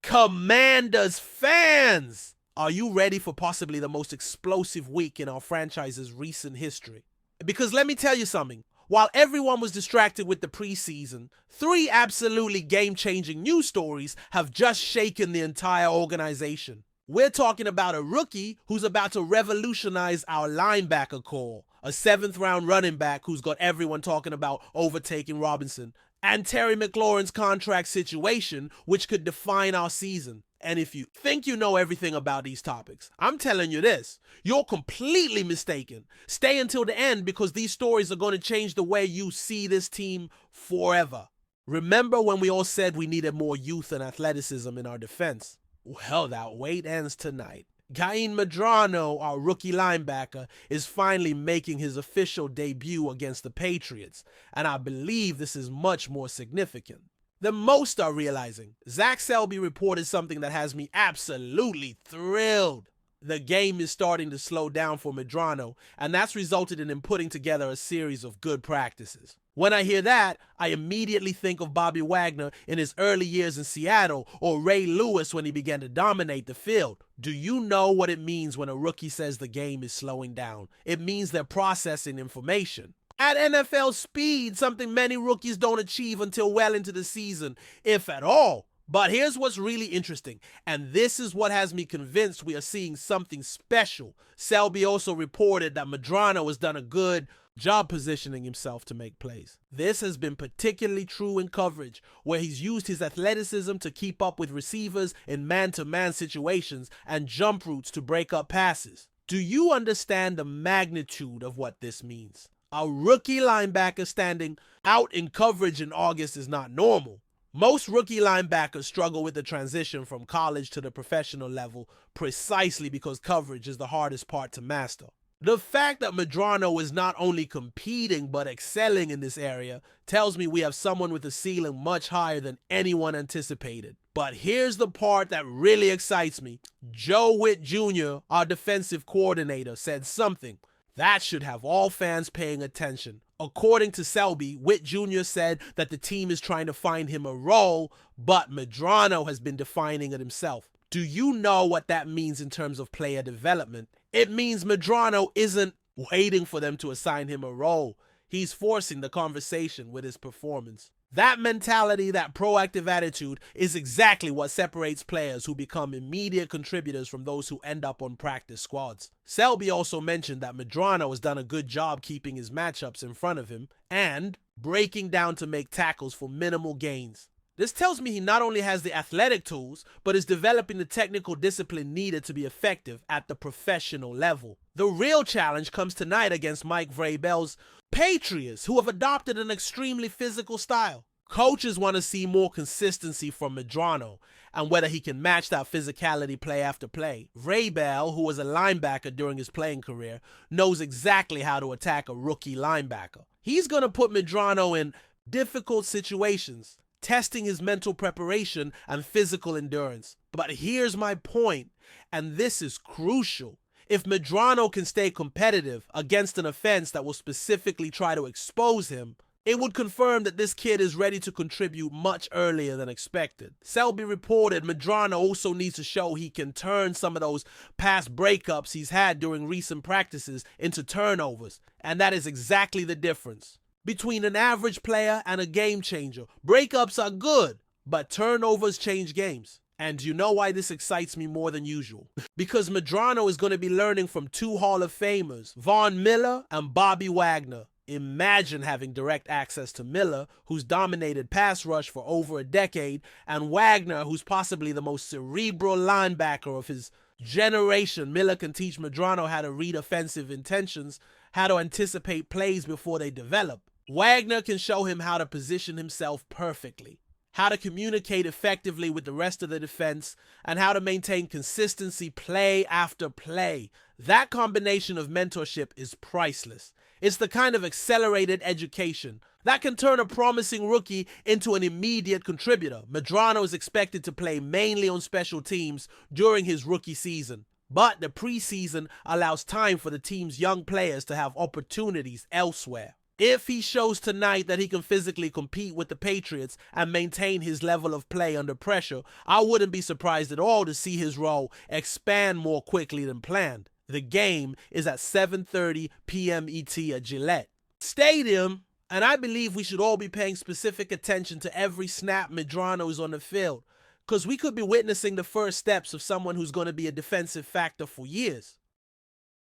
Commanders fans, are you ready for possibly the most explosive week in our franchise's recent history? Because let me tell you something. While everyone was distracted with the preseason, 3 absolutely game-changing news stories have just shaken the entire organization. We're talking about a rookie who's about to revolutionize our linebacker core, a 7th-round running back who's got everyone talking about overtaking Robinson, and Terry McLaurin's contract situation, which could define our season. And if you think you know everything about these topics, I'm telling you this, you're completely mistaken. Stay until the end because these stories are going to change the way you see this team forever. Remember when we all said we needed more youth and athleticism in our defense? Well, that wait ends tonight. Gain Medrano, our rookie linebacker, is finally making his official debut against the Patriots, and I believe this is much more significant than most are realizing. Zach Selby reported something that has me absolutely thrilled. The game is starting to slow down for Medrano, and that's resulted in him putting together a series of good practices. When I hear that, I immediately think of Bobby Wagner in his early years in Seattle or Ray Lewis when he began to dominate the field. Do you know what it means when a rookie says the game is slowing down? It means they're processing information at NFL speed, something many rookies don't achieve until well into the season, if at all. But here's what's really interesting, and this is what has me convinced we are seeing something special. Selby also reported that Medrano has done a good job positioning himself to make plays. This has been particularly true in coverage, where he's used his athleticism to keep up with receivers in man-to-man situations and jump routes to break up passes. Do you understand the magnitude of what this means? A rookie linebacker standing out in coverage in August is not normal. Most rookie linebackers struggle with the transition from college to the professional level precisely because coverage is the hardest part to master. The fact that Medrano is not only competing but excelling in this area tells me we have someone with a ceiling much higher than anyone anticipated. But here's the part that really excites me. Joe Witt Jr., our defensive coordinator, said something that should have all fans paying attention. According to Selby, Witt Jr. said that the team is trying to find him a role, but Medrano has been defining it himself. Do you know what that means in terms of player development? It means Medrano isn't waiting for them to assign him a role. He's forcing the conversation with his performance. That mentality, that proactive attitude, is exactly what separates players who become immediate contributors from those who end up on practice squads. Selby also mentioned that Medrano has done a good job keeping his matchups in front of him and breaking down to make tackles for minimal gains. This tells me he not only has the athletic tools, but is developing the technical discipline needed to be effective at the professional level. The real challenge comes tonight against Mike Vrabel's Patriots, who have adopted an extremely physical style. Coaches want to see more consistency from Medrano and whether he can match that physicality play after play. Vrabel, who was a linebacker during his playing career, knows exactly how to attack a rookie linebacker. He's going to put Medrano in difficult situations, testing his mental preparation and physical endurance. But here's my point, and this is crucial. If Medrano can stay competitive against an offense that will specifically try to expose him, it would confirm that this kid is ready to contribute much earlier than expected. Selby reported Medrano also needs to show he can turn some of those past breakups he's had during recent practices into turnovers, and that is exactly the difference between an average player and a game changer. Breakups are good, but turnovers change games. And you know why this excites me more than usual? Because Medrano is going to be learning from 2 Hall of Famers, Von Miller and Bobby Wagner. Imagine having direct access to Miller, who's dominated pass rush for over a decade, and Wagner, who's possibly the most cerebral linebacker of his generation. Miller can teach Medrano how to read offensive intentions, how to anticipate plays before they develop. Wagner can show him how to position himself perfectly, how to communicate effectively with the rest of the defense, and how to maintain consistency play after play. That combination of mentorship is priceless. It's the kind of accelerated education that can turn a promising rookie into an immediate contributor. Medrano is expected to play mainly on special teams during his rookie season, but the preseason allows time for the team's young players to have opportunities elsewhere. If he shows tonight that he can physically compete with the Patriots and maintain his level of play under pressure, I wouldn't be surprised at all to see his role expand more quickly than planned. The game is at 7:30 p.m. ET at Gillette Stadium, and I believe we should all be paying specific attention to every snap Medrano is on the field, because we could be witnessing the first steps of someone who's going to be a defensive factor for years.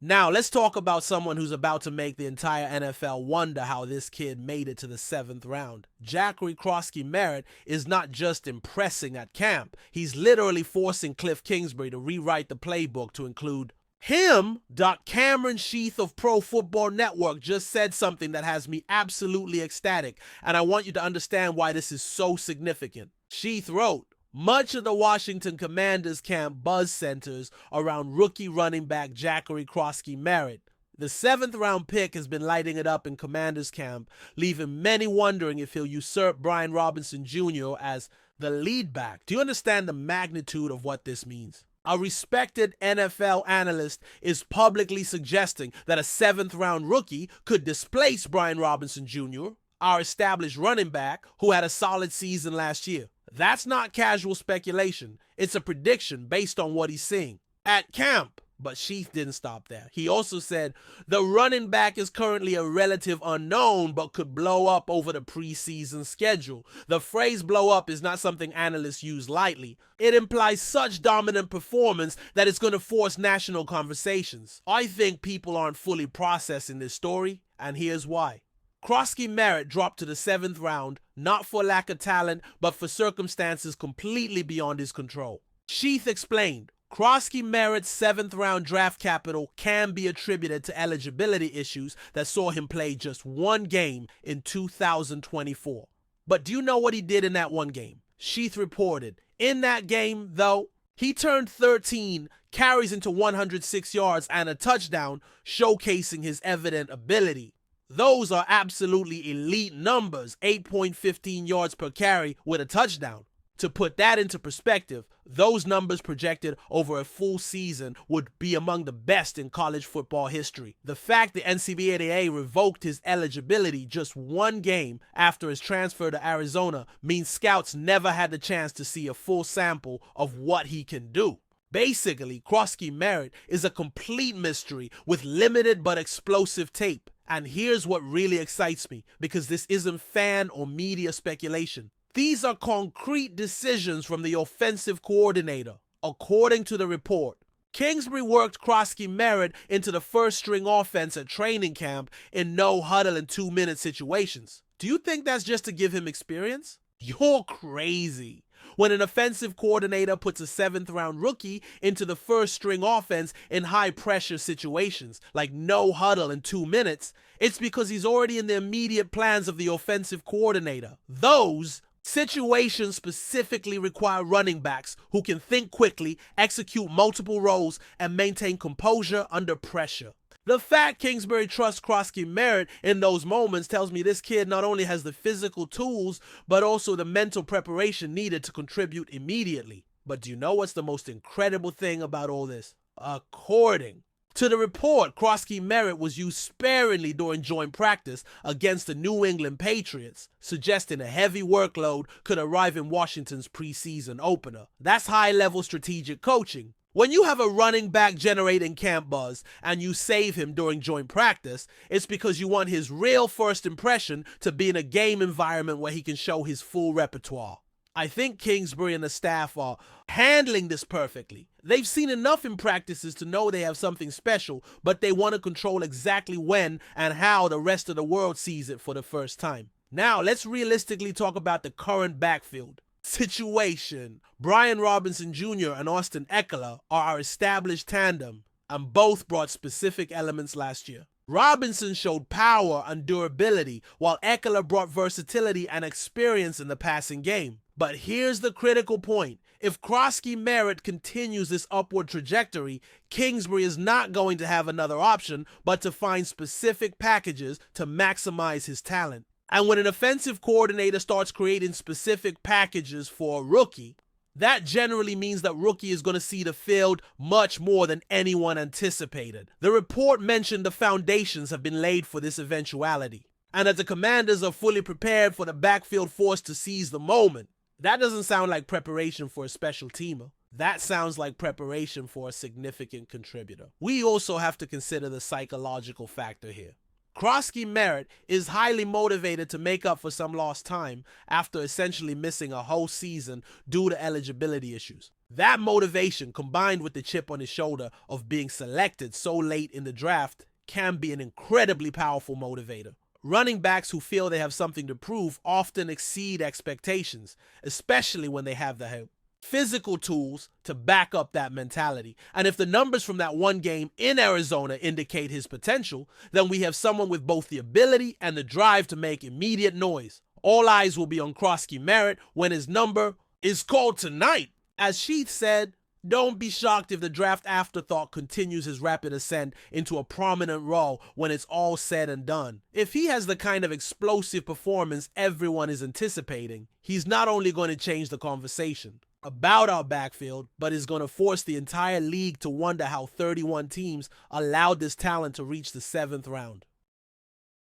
Now, let's talk about someone who's about to make the entire NFL wonder how this kid made it to the 7th round. Jackery Crosky-Merritt is not just impressing at camp, he's literally forcing Cliff Kingsbury to rewrite the playbook to include him. Cameron Sheath of Pro Football Network just said something that has me absolutely ecstatic, and I want you to understand why this is so significant. Sheath wrote, "Much of the Washington Commanders camp buzz centers around rookie running back Jackery Crosky-Merritt. The 7th round pick has been lighting it up in Commanders camp, leaving many wondering if he'll usurp Brian Robinson Jr. as the lead back." Do you understand the magnitude of what this means? A respected NFL analyst is publicly suggesting that a 7th round rookie could displace Brian Robinson Jr., our established running back who had a solid season last year. That's not casual speculation. It's a prediction based on what he's seeing at camp. But Sheath didn't stop there. He also said the running back is currently a relative unknown but could blow up over the preseason schedule. The phrase blow up is not something analysts use lightly. It implies such dominant performance that it's going to force national conversations. I think people aren't fully processing this story, and here's why. Crosky-Merritt dropped to the 7th round, not for lack of talent, but for circumstances completely beyond his control. Sheath explained, Crosky-Merritt's 7th round draft capital can be attributed to eligibility issues that saw him play just one game in 2024. But do you know what he did in that one game? Sheath reported, in that game, though, he turned 13, carries into 106 yards and a touchdown, showcasing his evident ability. Those are absolutely elite numbers, 8.15 yards per carry with a touchdown. To put that into perspective, those numbers projected over a full season would be among the best in college football history. The fact the NCAA revoked his eligibility just one game after his transfer to Arizona means scouts never had the chance to see a full sample of what he can do. Basically, Crosky-Merritt is a complete mystery with limited but explosive tape. And here's what really excites me, because this isn't fan or media speculation. These are concrete decisions from the offensive coordinator. According to the report, Kingsbury worked Crosky-Merritt into the first-string offense at training camp in no-huddle and 2-minute situations. Do you think that's just to give him experience? You're crazy. When an offensive coordinator puts a 7th round rookie into the first string offense in high pressure situations, like no huddle in 2 minutes, it's because he's already in the immediate plans of the offensive coordinator. Those situations specifically require running backs who can think quickly, execute multiple roles, and maintain composure under pressure. The fact Kingsbury trusts Crosky-Merritt in those moments tells me this kid not only has the physical tools, but also the mental preparation needed to contribute immediately. But do you know what's the most incredible thing about all this? According to the report, Crosky-Merritt was used sparingly during joint practice against the New England Patriots, suggesting a heavy workload could arrive in Washington's preseason opener. That's high-level strategic coaching. When you have a running back generating camp buzz and you save him during joint practice, it's because you want his real first impression to be in a game environment where he can show his full repertoire. I think Kingsbury and the staff are handling this perfectly. They've seen enough in practices to know they have something special, but they want to control exactly when and how the rest of the world sees it for the first time. Now, let's realistically talk about the current backfield situation. Brian Robinson Jr. and Austin Ekeler are our established tandem, and both brought specific elements last year. Robinson showed power and durability, while Ekeler brought versatility and experience in the passing game. But here's the critical point. If Crosky-Merritt continues this upward trajectory, Kingsbury is not going to have another option but to find specific packages to maximize his talent. And when an offensive coordinator starts creating specific packages for a rookie, that generally means that rookie is going to see the field much more than anyone anticipated. The report mentioned the foundations have been laid for this eventuality. and that the Commanders are fully prepared for the backfield force to seize the moment. That doesn't sound like preparation for a special teamer. That sounds like preparation for a significant contributor. We also have to consider the psychological factor here. Krosky Merritt is highly motivated to make up for some lost time after essentially missing a whole season due to eligibility issues. That motivation, combined with the chip on his shoulder of being selected so late in the draft, can be an incredibly powerful motivator. Running backs who feel they have something to prove often exceed expectations, especially when they have the physical tools to back up that mentality. And if the numbers from that one game in Arizona indicate his potential, then we have someone with both the ability and the drive to make immediate noise. All eyes will be on Krosky Merritt when his number is called tonight. As Sheath said, don't be shocked if the draft afterthought continues his rapid ascent into a prominent role when it's all said and done. If he has the kind of explosive performance everyone is anticipating, he's not only going to change the conversation about our backfield, but is going to force the entire league to wonder how 31 teams allowed this talent to reach the 7th round.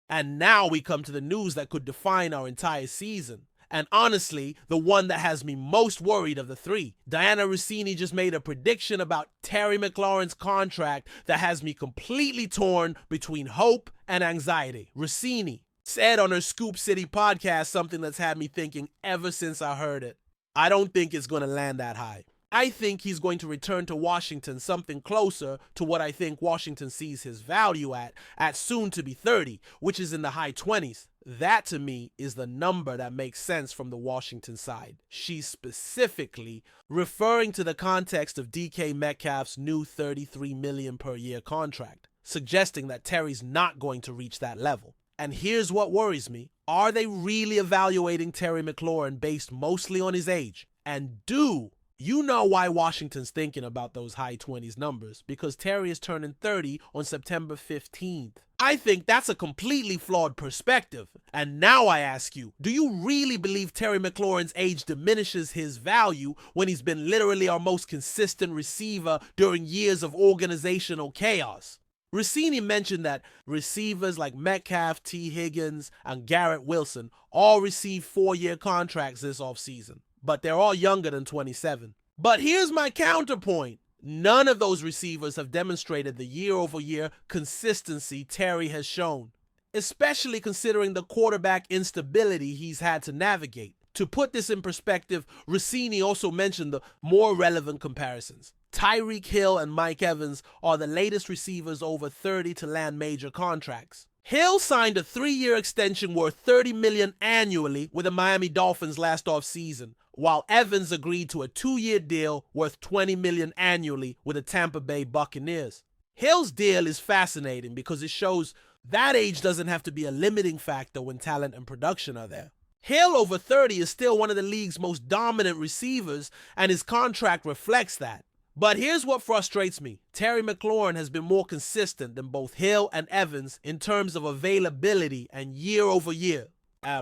And now we come to the news that could define our entire season. And honestly, the one that has me most worried of the three. Diana Rossini just made a prediction about Terry McLaurin's contract that has me completely torn between hope and anxiety. Rossini said on her Scoop City podcast something that's had me thinking ever since I heard it. I don't think it's going to land that high. I think he's going to return to Washington something closer to what I think Washington sees his value at soon to be 30, which is in the high 20s. That to me is the number that makes sense from the Washington side. She's specifically referring to the context of DK Metcalf's new $33 million per year contract, suggesting that Terry's not going to reach that level. And here's what worries me. Are they really evaluating Terry McLaurin based mostly on his age? And do you know why Washington's thinking about those high 20s numbers? Because Terry is turning 30 on September 15th. I think that's a completely flawed perspective. And now I ask you, do you really believe Terry McLaurin's age diminishes his value when he's been literally our most consistent receiver during years of organizational chaos? Rossini mentioned that receivers like Metcalf, T. Higgins, and Garrett Wilson all received 4-year contracts this offseason, but they're all younger than 27. But here's my counterpoint. None of those receivers have demonstrated the year-over-year consistency Terry has shown, especially considering the quarterback instability he's had to navigate. To put this in perspective, Rossini also mentioned the more relevant comparisons. Tyreek Hill and Mike Evans are the latest receivers over 30 to land major contracts. Hill signed a 3-year extension worth $30 million annually with the Miami Dolphins last offseason, while Evans agreed to a 2-year deal worth $20 million annually with the Tampa Bay Buccaneers. Hill's deal is fascinating because it shows that age doesn't have to be a limiting factor when talent and production are there. Hill over 30 is still one of the league's most dominant receivers, and his contract reflects that. But here's what frustrates me. Terry McLaurin has been more consistent than both Hill and Evans in terms of availability and year over year.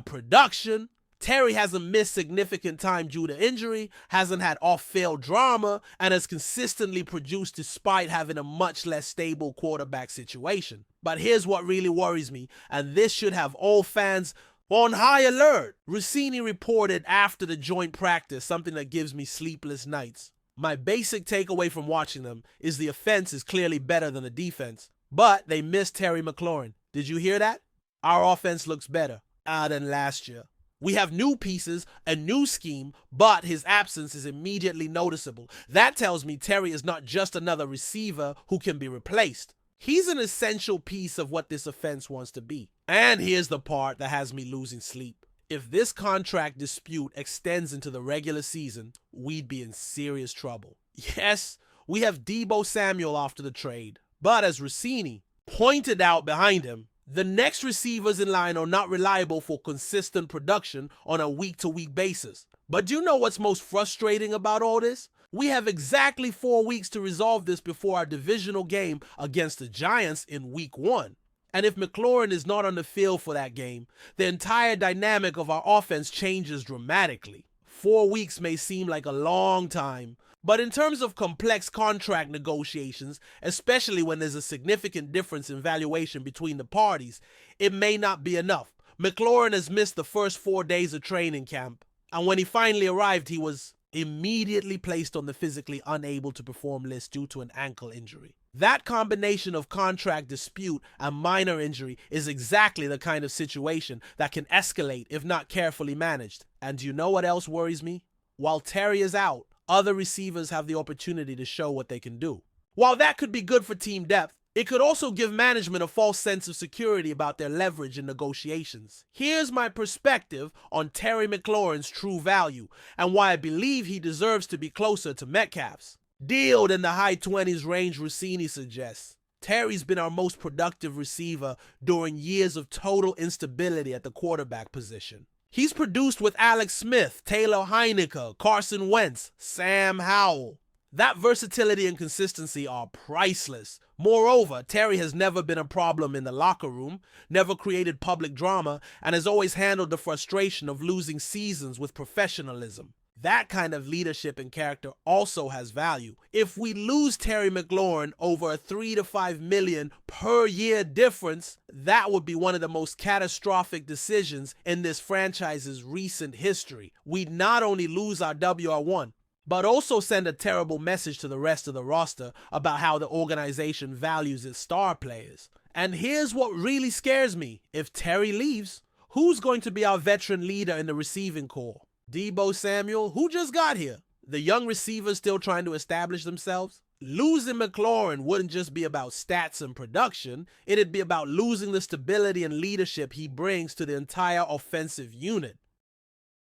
Production, Terry hasn't missed significant time due to injury, hasn't had off-field drama, and has consistently produced despite having a much less stable quarterback situation. But here's what really worries me, and this should have all fans on high alert. Rossini reported after the joint practice, something that gives me sleepless nights. My basic takeaway from watching them is the offense is clearly better than the defense, but they missed Terry McLaurin. Did you hear that? Our offense looks better than last year. We have new pieces, a new scheme, but his absence is immediately noticeable. That tells me Terry is not just another receiver who can be replaced. He's an essential piece of what this offense wants to be. And here's the part that has me losing sleep. If this contract dispute extends into the regular season, we'd be in serious trouble. Yes, we have Deebo Samuel after the trade, but as Rossini pointed out behind him, the next receivers in line are not reliable for consistent production on a week-to-week basis. But do you know what's most frustrating about all this? We have exactly 4 weeks to resolve this before our divisional game against the Giants in week 1. And if McLaurin is not on the field for that game, the entire dynamic of our offense changes dramatically. 4 weeks may seem like a long time, but in terms of complex contract negotiations, especially when there's a significant difference in valuation between the parties, it may not be enough. McLaurin has missed the first 4 days of training camp, and when he finally arrived, he was immediately placed on the physically unable to perform list due to an ankle injury. That combination of contract dispute and minor injury is exactly the kind of situation that can escalate if not carefully managed. And you know what else worries me? While Terry is out, other receivers have the opportunity to show what they can do. While that could be good for team depth, it could also give management a false sense of security about their leverage in negotiations. Here's my perspective on Terry McLaurin's true value and why I believe he deserves to be closer to Metcalf's. Dealed in the high 20s range, Rossini suggests. Terry's been our most productive receiver during years of total instability at the quarterback position. He's produced with Alex Smith, Taylor Heinicke, Carson Wentz, Sam Howell. That versatility and consistency are priceless. Moreover, Terry has never been a problem in the locker room, never created public drama, and has always handled the frustration of losing seasons with professionalism. That kind of leadership and character also has value. If we lose Terry McLaurin over a $3 to $5 million per year difference, that would be one of the most catastrophic decisions in this franchise's recent history. We'd not only lose our WR1, but also send a terrible message to the rest of the roster about how the organization values its star players. And here's what really scares me. If Terry leaves, who's going to be our veteran leader in the receiving corps? Deebo Samuel, who just got here? The young receivers still trying to establish themselves? Losing McLaurin wouldn't just be about stats and production, it'd be about losing the stability and leadership he brings to the entire offensive unit.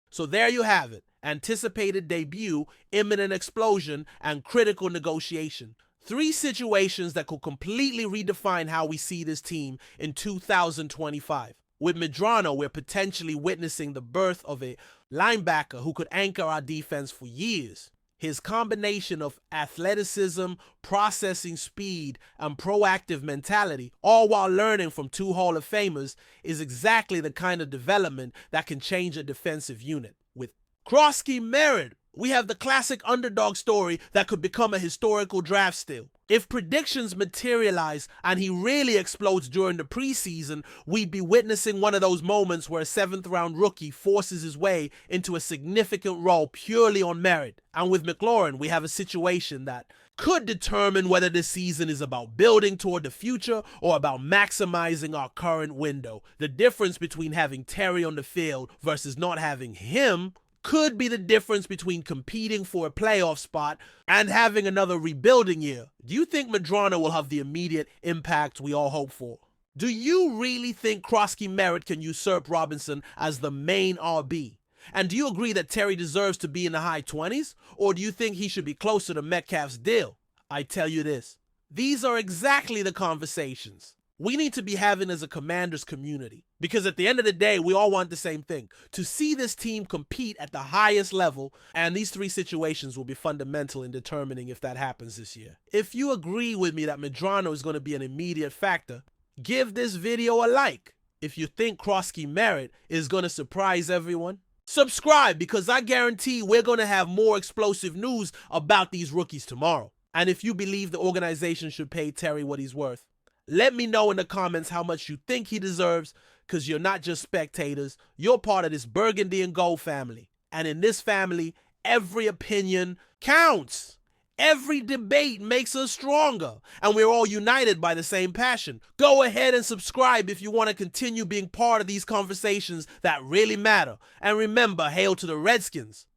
So there you have it. Anticipated debut, imminent explosion, and critical negotiation. 3 situations that could completely redefine how we see this team in 2025. With Medrano, we're potentially witnessing the birth of a linebacker who could anchor our defense for years. His combination of athleticism, processing speed, and proactive mentality, all while learning from 2 Hall of Famers, is exactly the kind of development that can change a defensive unit. With Krosky Merritt, we have the classic underdog story that could become a historical draft steal. If predictions materialize and he really explodes during the preseason, we'd be witnessing one of those moments where a 7th round rookie forces his way into a significant role purely on merit. And with McLaurin, we have a situation that could determine whether this season is about building toward the future or about maximizing our current window. The difference between having Terry on the field versus not having him could be the difference between competing for a playoff spot and having another rebuilding year. Do you think Medrano will have the immediate impact we all hope for? Do you really think Krosky Merritt can usurp Robinson as the main RB? And do you agree that Terry deserves to be in the high 20s? Or do you think he should be closer to Metcalf's deal? I tell you this, these are exactly the conversations we need to be having as a Commanders community. Because at the end of the day, we all want the same thing. To see this team compete at the highest level, and these 3 situations will be fundamental in determining if that happens this year. If you agree with me that Medrano is going to be an immediate factor, give this video a like. If you think Krosky Merritt is going to surprise everyone, subscribe, because I guarantee we're going to have more explosive news about these rookies tomorrow. And if you believe the organization should pay Terry what he's worth, let me know in the comments how much you think he deserves, because you're not just spectators, you're part of this Burgundy and Gold family. And in this family, every opinion counts. Every debate makes us stronger, and we're all united by the same passion. Go ahead and subscribe if you want to continue being part of these conversations that really matter. And remember, hail to the Redskins.